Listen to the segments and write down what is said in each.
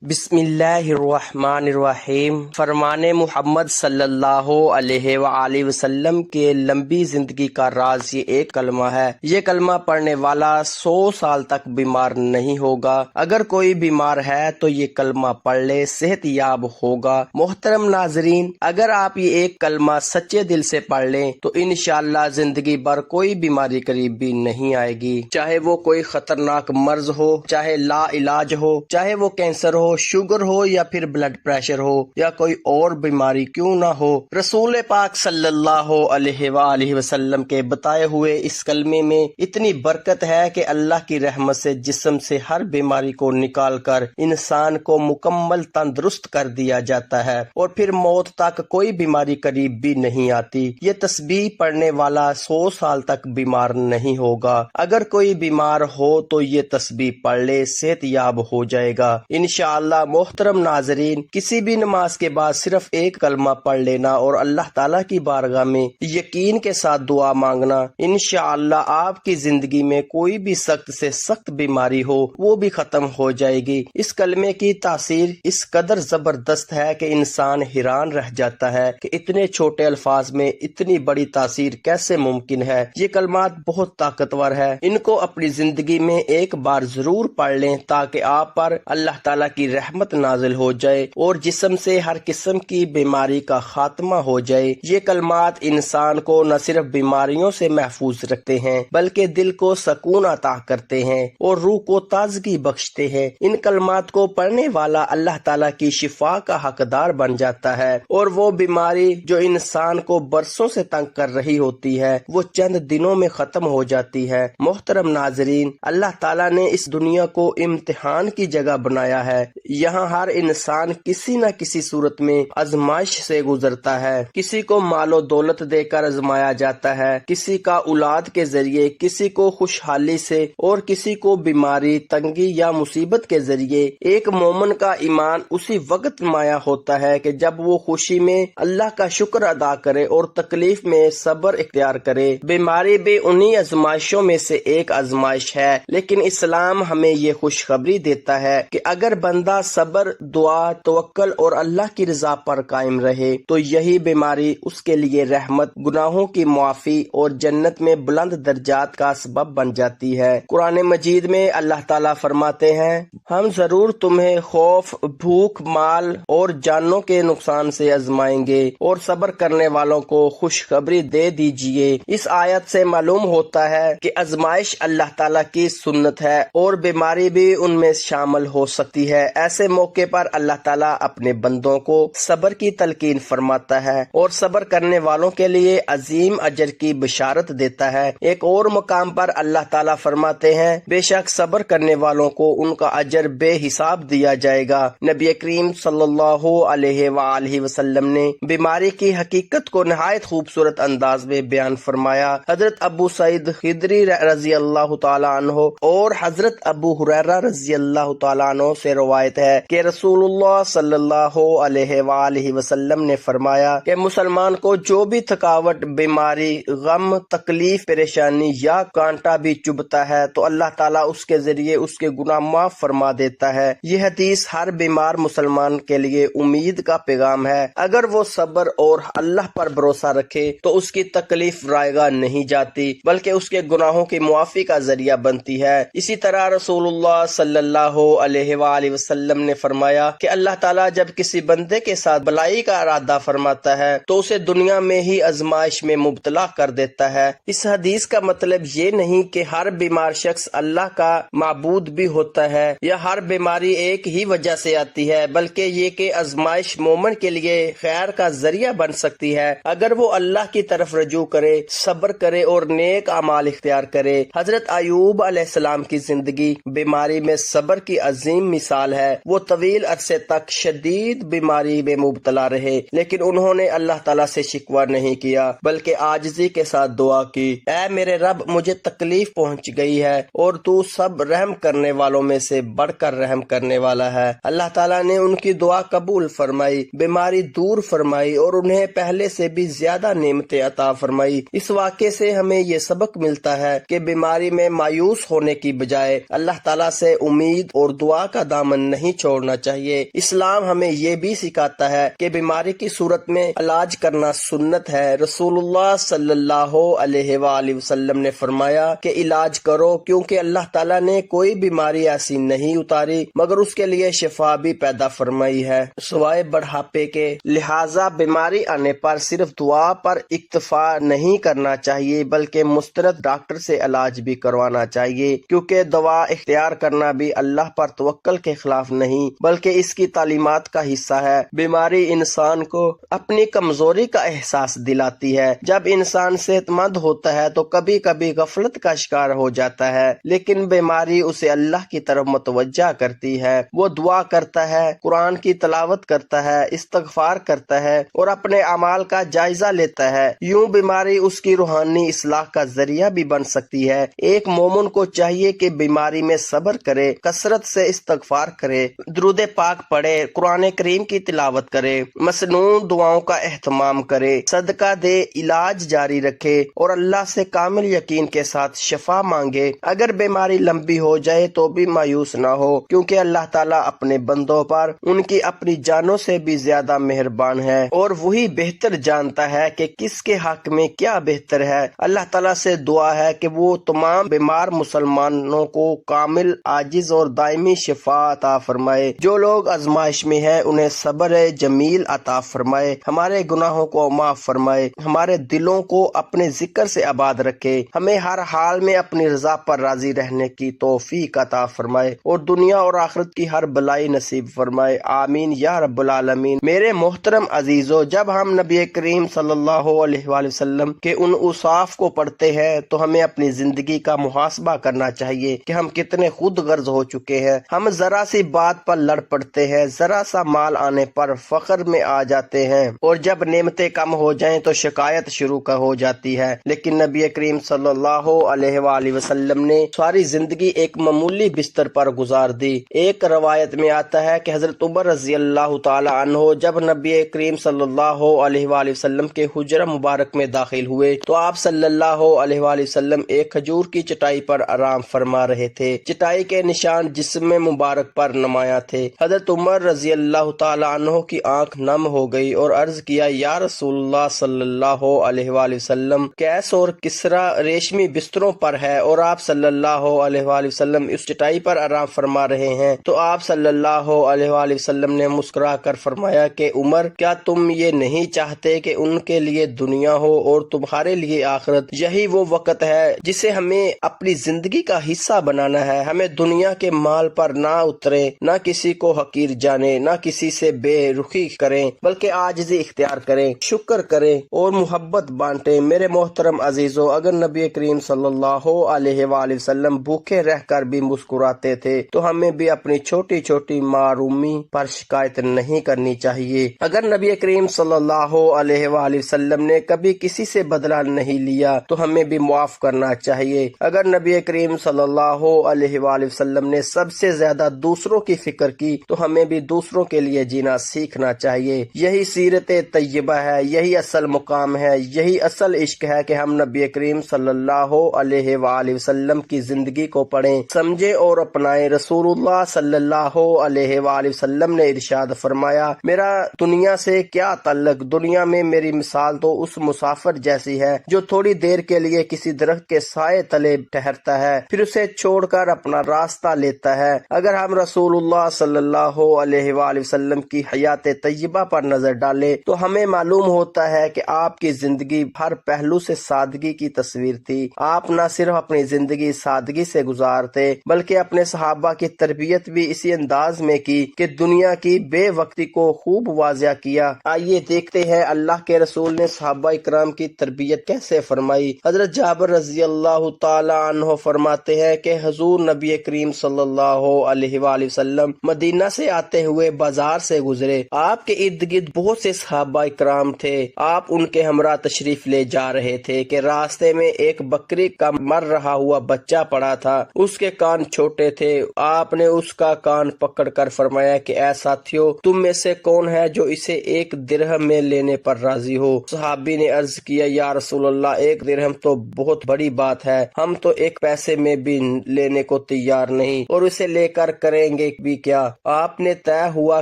بسم اللہ الرحمن الرحیم۔ فرمان محمد صلی اللہ علیہ وآلہ وسلم کے لمبی زندگی کا راز یہ ایک کلمہ ہے۔ یہ کلمہ پڑھنے والا 100 سال تک بیمار نہیں ہوگا۔ اگر کوئی بیمار ہے تو یہ کلمہ پڑھ لے، صحت یاب ہوگا۔ محترم ناظرین، اگر آپ یہ ایک کلمہ سچے دل سے پڑھ لیں تو انشاءاللہ زندگی بھر کوئی بیماری قریب بھی نہیں آئے گی، چاہے وہ کوئی خطرناک مرض ہو، چاہے لا علاج ہو، چاہے وہ کینسر ہو، شوگر ہو یا پھر بلڈ پریشر ہو یا کوئی اور بیماری کیوں نہ ہو۔ رسول پاک صلی اللہ علیہ وآلہ وسلم کے بتائے ہوئے اس کلمے میں اتنی برکت ہے کہ اللہ کی رحمت سے جسم سے ہر بیماری کو نکال کر انسان کو مکمل تندرست کر دیا جاتا ہے، اور پھر موت تک کوئی بیماری قریب بھی نہیں آتی۔ یہ تسبیح پڑھنے والا 100 سال تک بیمار نہیں ہوگا۔ اگر کوئی بیمار ہو تو یہ تسبیح پڑھ لے، صحت یاب ہو جائے گا انشاءاللہ۔ محترم ناظرین، کسی بھی نماز کے بعد صرف ایک کلمہ پڑھ لینا اور اللہ تعالیٰ کی بارگاہ میں یقین کے ساتھ دعا مانگنا، انشاءاللہ آپ کی زندگی میں کوئی بھی سخت سے سخت بیماری ہو وہ بھی ختم ہو جائے گی۔ اس کلمے کی تاثیر اس قدر زبردست ہے کہ انسان حیران رہ جاتا ہے کہ اتنے چھوٹے الفاظ میں اتنی بڑی تاثیر کیسے ممکن ہے۔ یہ کلمات بہت طاقتور ہے، ان کو اپنی زندگی میں ایک بار ضرور پڑھ لیں تاکہ آپ پر اللہ تعالیٰ کی رحمت نازل ہو جائے اور جسم سے ہر قسم کی بیماری کا خاتمہ ہو جائے۔ یہ کلمات انسان کو نہ صرف بیماریوں سے محفوظ رکھتے ہیں بلکہ دل کو سکون عطا کرتے ہیں اور روح کو تازگی بخشتے ہیں۔ ان کلمات کو پڑھنے والا اللہ تعالیٰ کی شفا کا حقدار بن جاتا ہے، اور وہ بیماری جو انسان کو برسوں سے تنگ کر رہی ہوتی ہے وہ چند دنوں میں ختم ہو جاتی ہے۔ محترم ناظرین، اللہ تعالیٰ نے اس دنیا کو امتحان کی جگہ بنایا ہے۔ یہاں ہر انسان کسی نہ کسی صورت میں آزمائش سے گزرتا ہے۔ کسی کو مال و دولت دے کر آزمایا جاتا ہے، کسی کا اولاد کے ذریعے، کسی کو خوشحالی سے اور کسی کو بیماری، تنگی یا مصیبت کے ذریعے۔ ایک مومن کا ایمان اسی وقت نمایاں ہوتا ہے کہ جب وہ خوشی میں اللہ کا شکر ادا کرے اور تکلیف میں صبر اختیار کرے۔ بیماری بھی انہی آزمائشوں میں سے ایک آزمائش ہے، لیکن اسلام ہمیں یہ خوشخبری دیتا ہے کہ اگر بندہ صبر، دعا، توکل اور اللہ کی رضا پر قائم رہے تو یہی بیماری اس کے لیے رحمت، گناہوں کی معافی اور جنت میں بلند درجات کا سبب بن جاتی ہے۔ قرآن مجید میں اللہ تعالیٰ فرماتے ہیں، ہم ضرور تمہیں خوف، بھوک، مال اور جانوں کے نقصان سے آزمائیں گے اور صبر کرنے والوں کو خوشخبری دے دیجئے۔ اس آیت سے معلوم ہوتا ہے کہ آزمائش اللہ تعالیٰ کی سنت ہے اور بیماری بھی ان میں شامل ہو سکتی ہے۔ ایسے موقع پر اللہ تعالیٰ اپنے بندوں کو صبر کی تلقین فرماتا ہے اور صبر کرنے والوں کے لیے عظیم اجر کی بشارت دیتا ہے۔ ایک اور مقام پر اللہ تعالیٰ فرماتے ہیں، بے شک صبر کرنے والوں کو ان کا اجر بے حساب دیا جائے گا۔ نبی کریم صلی اللہ علیہ وآلہ وسلم نے بیماری کی حقیقت کو نہایت خوبصورت انداز میں بیان فرمایا۔ حضرت ابو سعید خدری رضی اللہ تعالیٰ عنہ اور حضرت ابو ہریرہ رضی اللہ تعالیٰ عنہ سے روایت ہے کہ رسول اللہ صلی اللہ علیہ وآلہ وسلم نے فرمایا کہ مسلمان کو جو بھی تھکاوٹ، بیماری، غم، تکلیف، پریشانی یا کانٹا بھی چبھتا ہے تو اللہ تعالیٰ اس کے ذریعے اس کے گناہ معاف فرما دیتا ہے۔ یہ حدیث ہر بیمار مسلمان کے لیے امید کا پیغام ہے۔ اگر وہ صبر اور اللہ پر بھروسہ رکھے تو اس کی تکلیف رائگاں نہیں جاتی بلکہ اس کے گناہوں کی معافی کا ذریعہ بنتی ہے۔ اسی طرح رسول اللہ صلی اللہ علیہ وآلہ وسلم نے فرمایا کہ اللہ تعالیٰ جب کسی بندے کے ساتھ بلائی کا ارادہ فرماتا ہے تو اسے دنیا میں ہی آزمائش میں مبتلا کر دیتا ہے۔ اس حدیث کا مطلب یہ نہیں کہ ہر بیمار شخص اللہ کا معبود بھی ہوتا ہے یا ہر بیماری ایک ہی وجہ سے آتی ہے، بلکہ یہ کہ آزمائش مومن کے لیے خیر کا ذریعہ بن سکتی ہے اگر وہ اللہ کی طرف رجوع کرے، صبر کرے اور نیک اعمال اختیار کرے۔ حضرت ایوب علیہ السلام کی زندگی بیماری میں صبر کی عظیم مثال ہے۔ وہ طویل عرصے تک شدید بیماری میں مبتلا رہے لیکن انہوں نے اللہ تعالیٰ سے شکوہ نہیں کیا بلکہ عاجزی کے ساتھ دعا کی، اے میرے رب، مجھے تکلیف پہنچ گئی ہے اور تو سب رحم کرنے والوں میں سے بڑھ کر رحم کرنے والا ہے۔ اللہ تعالیٰ نے ان کی دعا قبول فرمائی، بیماری دور فرمائی اور انہیں پہلے سے بھی زیادہ نعمتیں عطا فرمائی۔ اس واقعے سے ہمیں یہ سبق ملتا ہے کہ بیماری میں مایوس ہونے کی بجائے اللہ تعالیٰ سے امید اور دعا کا دامن نہیں چھوڑنا چاہیے۔ اسلام ہمیں یہ بھی سکھاتا ہے کہ بیماری کی صورت میں علاج کرنا سنت ہے۔ رسول اللہ صلی اللہ علیہ وآلہ وسلم نے فرمایا کہ علاج کرو، کیونکہ اللہ تعالیٰ نے کوئی بیماری ایسی نہیں اتاری مگر اس کے لیے شفا بھی پیدا فرمائی ہے سوائے بڑھاپے کے۔ لہٰذا بیماری آنے پر صرف دعا پر اکتفا نہیں کرنا چاہیے بلکہ مستند ڈاکٹر سے علاج بھی کروانا چاہیے، کیونکہ دوا اختیار کرنا بھی اللہ پر توکل کے خلاف نہیں بلکہ اس کی تعلیمات کا حصہ ہے۔ بیماری انسان کو اپنی کمزوری کا احساس دلاتی ہے۔ جب انسان صحت مند ہوتا ہے تو کبھی کبھی غفلت کا شکار ہو جاتا ہے، لیکن بیماری اسے اللہ کی طرف متوجہ کرتی ہے۔ وہ دعا کرتا ہے، قرآن کی تلاوت کرتا ہے، استغفار کرتا ہے اور اپنے اعمال کا جائزہ لیتا ہے۔ یوں بیماری اس کی روحانی اصلاح کا ذریعہ بھی بن سکتی ہے۔ ایک مومن کو چاہیے کہ بیماری میں صبر کرے، کثرت سے استغفار کرے، درود پاک پڑھے، قرآن کریم کی تلاوت کرے، مسنون دعاؤں کا اہتمام کرے، صدقہ دے، علاج جاری رکھے اور اللہ سے کامل یقین کے ساتھ شفا مانگے۔ اگر بیماری لمبی ہو جائے تو بھی مایوس نہ ہو، کیونکہ اللہ تعالیٰ اپنے بندوں پر ان کی اپنی جانوں سے بھی زیادہ مہربان ہے اور وہی بہتر جانتا ہے کہ کس کے حق میں کیا بہتر ہے۔ اللہ تعالیٰ سے دعا ہے کہ وہ تمام بیمار مسلمانوں کو کامل، عاجز اور دائمی شفا عطا فرمائے۔ جو لوگ آزمائش میں ہیں انہیں صبر جمیل عطا فرمائے، ہمارے گناہوں کو معاف فرمائے، ہمارے دلوں کو اپنے ذکر سے آباد رکھے، ہمیں ہر حال میں اپنی رضا پر راضی رہنے کی توفیق عطا فرمائے اور دنیا اور آخرت کی ہر بلائی نصیب فرمائے، آمین یا رب العالمین۔ میرے محترم عزیزو، جب ہم نبی کریم صلی اللہ علیہ وآلہ وسلم کے ان اوصاف کو پڑھتے ہیں تو ہمیں اپنی زندگی کا محاسبہ کرنا چاہیے کہ ہم کتنے خود غرض ہو چکے ہیں۔ ہم ذرا سی بات پر لڑ پڑتے ہیں، ذرا سا مال آنے پر فخر میں آ جاتے ہیں اور جب نعمتیں کم ہو جائیں تو شکایت شروع ہو جاتی ہے۔ لیکن نبی کریم صلی اللہ علیہ وآلہ وسلم نے ساری زندگی ایک معمولی بستر پر گزار دی۔ ایک روایت میں آتا ہے کہ حضرت عمر رضی اللہ تعالی عنہ جب نبی کریم صلی اللہ علیہ وآلہ وسلم کے حجرہ مبارک میں داخل ہوئے تو آپ صلی اللہ علیہ وآلہ وسلم ایک کھجور کی چٹائی پر آرام فرما رہے تھے۔ چٹائی کے نشان جسم مبارک پر نمایاں تھے۔ حضرت عمر رضی اللہ تعالی عنہ کی آنکھ نم ہو گئی اور عرض کیا، یا رسول اللہ صلی اللہ علیہ وآلہ وسلم، کیس اور کسرا ریشمی بستروں پر ہے اور آپ صلی اللہ علیہ وآلہ وسلم اس چٹائی پر آرام فرما رہے ہیں۔ تو آپ صلی اللہ علیہ وآلہ وسلم نے مسکرا کر فرمایا کہ عمر، کیا تم یہ نہیں چاہتے کہ ان کے لیے دنیا ہو اور تمہارے لیے آخرت؟ یہی وہ وقت ہے جسے ہمیں اپنی زندگی کا حصہ بنانا ہے۔ ہمیں دنیا کے مال پر نہ اترے، نہ کسی کو حقیر جانے، نہ کسی سے بے رخی کریں، بلکہ عاجزی اختیار کریں، شکر کریں اور محبت بانٹیں۔ میرے محترم عزیزو، اگر نبی کریم صلی اللہ علیہ وآلہ وسلم بھوکے رہ کر بھی مسکراتے تھے تو ہمیں بھی اپنی چھوٹی چھوٹی معرومی پر شکایت نہیں کرنی چاہیے۔ اگر نبی کریم صلی اللہ علیہ وآلہ وسلم نے کبھی کسی سے بدلہ نہیں لیا تو ہمیں بھی معاف کرنا چاہیے۔ اگر نبی کریم صلی اللہ علیہ وآلہ وسلم نے سب سے زیادہ دوسروں کی فکر کی تو ہمیں بھی دوسروں کے لیے جینا سیکھنا چاہیے۔ یہی سیرت طیبہ ہے، یہی اصل مقام ہے، یہی اصل عشق ہے کہ ہم نبی کریم صلی اللہ علیہ وآلہ وسلم کی زندگی کو پڑھیں، سمجھیں اور اپنائیں۔ رسول اللہ صلی اللہ علیہ وآلہ وسلم نے ارشاد فرمایا، میرا دنیا سے کیا تعلق؟ دنیا میں میری مثال تو اس مسافر جیسی ہے جو تھوڑی دیر کے لیے کسی درخت کے سائے تلے ٹھہرتا ہے، پھر اسے چھوڑ کر اپنا راستہ لیتا ہے۔ اگر ہم رسول اللہ صلی اللہ علیہ وآلہ وسلم کی حیات طیبہ پر نظر ڈالیں تو ہمیں معلوم ہوتا ہے کہ آپ کی زندگی ہر پہلو سے سادگی کی تصویر تھی۔ آپ نہ صرف اپنی زندگی سادگی سے گزارتے بلکہ اپنے صحابہ کی تربیت بھی اسی انداز میں کی کہ دنیا کی بے وقتی کو خوب واضح کیا۔ آئیے دیکھتے ہیں اللہ کے رسول نے صحابہ اکرام کی تربیت کیسے فرمائی۔ حضرت جابر رضی اللہ تعالی عنہ فرماتے ہیں کہ حضور نبی کریم صلی اللہ علیہ وآلہ وسلم مدینہ سے آتے ہوئے بازار سے گزرے۔ آپ کے ارد گرد بہت سے صحابہ اکرام تھے۔ آپ ان کے ہمراہ تشریف لے جا رہے تھے کہ راستے میں ایک بکری کا مر رہا ہوا بچہ پڑا تھا، اس کے کان چھوٹے تھے۔ آپ نے اس کا کان پکڑ کر فرمایا کہ اے ساتھیو، تم میں سے کون ہے جو اسے 1 درہم میں لینے پر راضی ہو؟ صحابی نے عرض کیا، یا رسول اللہ، 1 درہم تو بہت بڑی بات ہے، ہم تو 1 پیسے میں بھی لینے کو تیار نہیں اور اسے لے کر کریں گے بھی کیا؟ آپ نے طے ہوا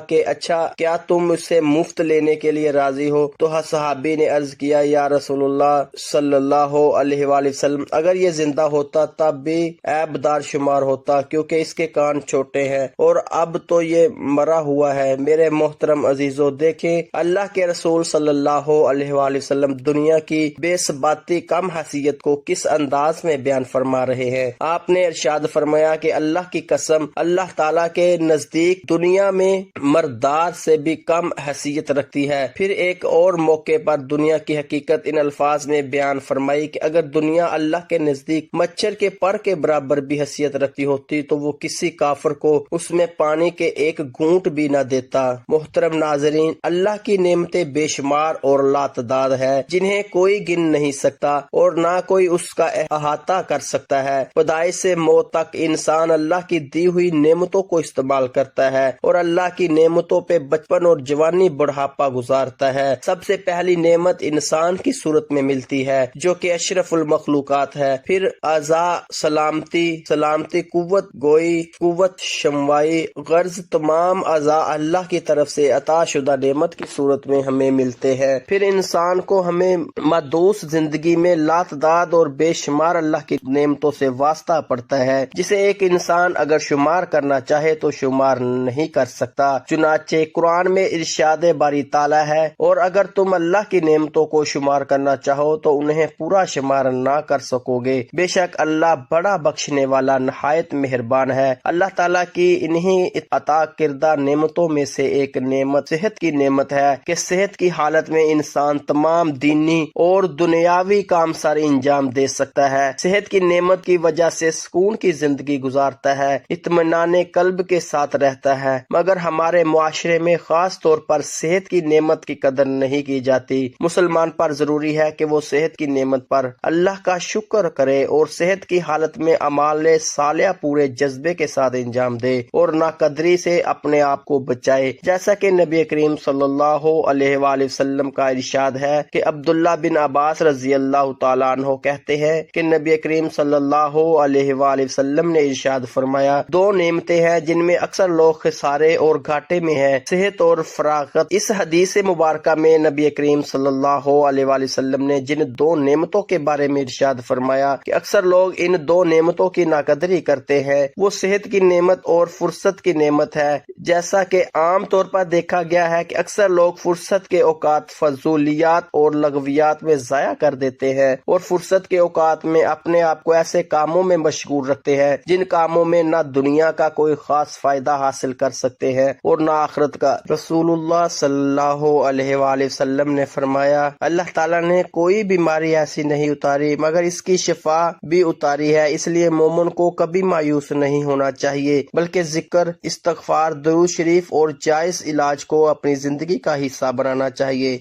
کہ اچھا کیا تم اسے مفت لینے کے لیے راضی ہو؟ تو صحابی نے عرض کیا یا رسول اللہ صلی اللہ علیہ وآلہ وسلم اگر یہ زندہ ہوتا تب بھی عیب دار شمار ہوتا کیونکہ اس کے کان چھوٹے ہیں اور اب تو یہ مرا ہوا ہے۔ میرے محترم عزیزو، دیکھیں اللہ کے رسول صلی اللہ علیہ وآلہ وسلم دنیا کی بے ثباتی کم حیثیت کو کس انداز میں بیان فرما رہے ہیں۔ آپ نے ارشاد فرمایا کہ اللہ کی قسم اللہ تعالیٰ کے نزدیک دنیا میں مردار سے بھی کم حیثیت رکھتی ہے۔ پھر ایک اور موقع پر دنیا کی حقیقت ان الفاظ میں بیان فرمائی کہ اگر دنیا اللہ کے نزدیک مچھر کے پر کے برابر بھی حیثیت رکھتی ہوتی تو وہ کسی کافر کو اس میں پانی کے ایک گھونٹ بھی نہ دیتا۔ محترم ناظرین، اللہ کی نعمتیں بے شمار اور لاتعداد ہے جنہیں کوئی گن نہیں سکتا اور نہ کوئی اس کا احاطہ کر سکتا ہے۔ پیدائش سے موت تک انسان اللہ کی دی ہوئی نعمتوں کو استعمال کرتا ہے اور اللہ کی نعمتوں پہ بچپن اور جوانی بڑھاپا گزارتا ہے۔ سب سے پہلی نعمت انسان کی صورت میں ملتی ہے جو کہ اشرف المخلوقات ہے، پھر اعضاء سلامتی، قوت گوئی، قوت شنوائی، غرض تمام اعضاء اللہ کی طرف سے عطا شدہ نعمت کی صورت میں ہمیں ملتے ہیں۔ پھر انسان کو ہمیں محدود زندگی میں لاتعداد اور بے شمار اللہ کی نعمتوں سے واسطہ پڑتا ہے جسے ایک انسان اگر شمار کرنا چاہے تو شمار نہیں کر سکتا۔ چنانچہ قرآن میں ارشاد باری تعالیٰ ہے اور اگر تم اللہ کی نعمتوں کو شمار کرنا چاہو تو انہیں پورا شمار نہ کر سکو گے۔ بے شک اللہ بڑا بخشنے والا نہایت مہربان ہے۔ اللہ تعالیٰ کی انہیں عطا کردہ نعمتوں میں سے ایک نعمت صحت کی نعمت ہے کہ صحت کی حالت میں انسان تمام دینی اور دنیاوی کام سارے انجام دے سکتا ہے۔ صحت کی نعمت کی وجہ سے سکون کی زندگی گزارتا ہے، اطمینان قلب کے ساتھ رہتا ہے، مگر ہمارے معاشرے میں خاص طور پر صحت کی نعمت کی قدر نہیں کی جاتی۔ مسلمان پر ضروری ہے کہ وہ صحت کی نعمت پر اللہ کا شکر کرے اور صحت کی حالت میں اعمال صالحہ پورے جذبے کے ساتھ انجام دے اور ناقدری سے اپنے آپ کو بچائے، جیسا کہ نبی کریم صلی اللہ علیہ وآلہ وسلم کا ارشاد ہے کہ عبداللہ بن عباس رضی اللہ تعالیٰ عنہ کہتے ہیں کہ نبی کریم صلی اللہ علیہ وآلہ وسلم نے ارشاد فرمایا، دو نعمتیں ہیں جن میں اکثر لوگ خسارے اور گھاٹے میں ہیں، صحت اور فراغت۔ اس حدیث مبارکہ میں نبی کریم صلی اللہ علیہ وآلہ وسلم نے جن دو نعمتوں کے بارے میں ارشاد فرمایا کہ اکثر لوگ ان دو نعمتوں کی ناقدری کرتے ہیں، وہ صحت کی نعمت اور فرصت کی نعمت ہے۔ جیسا کہ عام طور پر دیکھا گیا ہے کہ اکثر لوگ فرصت کے اوقات فضولیات اور لغویات میں ضائع کر دیتے ہیں اور فرصت کے اوقات میں اپنے آپ کو ایسے کاموں میں مشغول رکھتے ہیں جن کاموں میں نہ دنیا کا کوئی خاص فائدہ حاصل کر سکتے ہیں اور نہ آخرت کا۔ رسول اللہ صلی اللہ علیہ وآلہ وسلم نے فرمایا، اللہ تعالیٰ نے کوئی بیماری ایسی نہیں اتاری مگر اس کی شفا بھی اتاری ہے، اس لیے مومن کو کبھی مایوس نہیں ہونا چاہیے بلکہ ذکر، استغفار، درود شریف اور جائز علاج کو اپنی زندگی کا حصہ بنانا چاہیے۔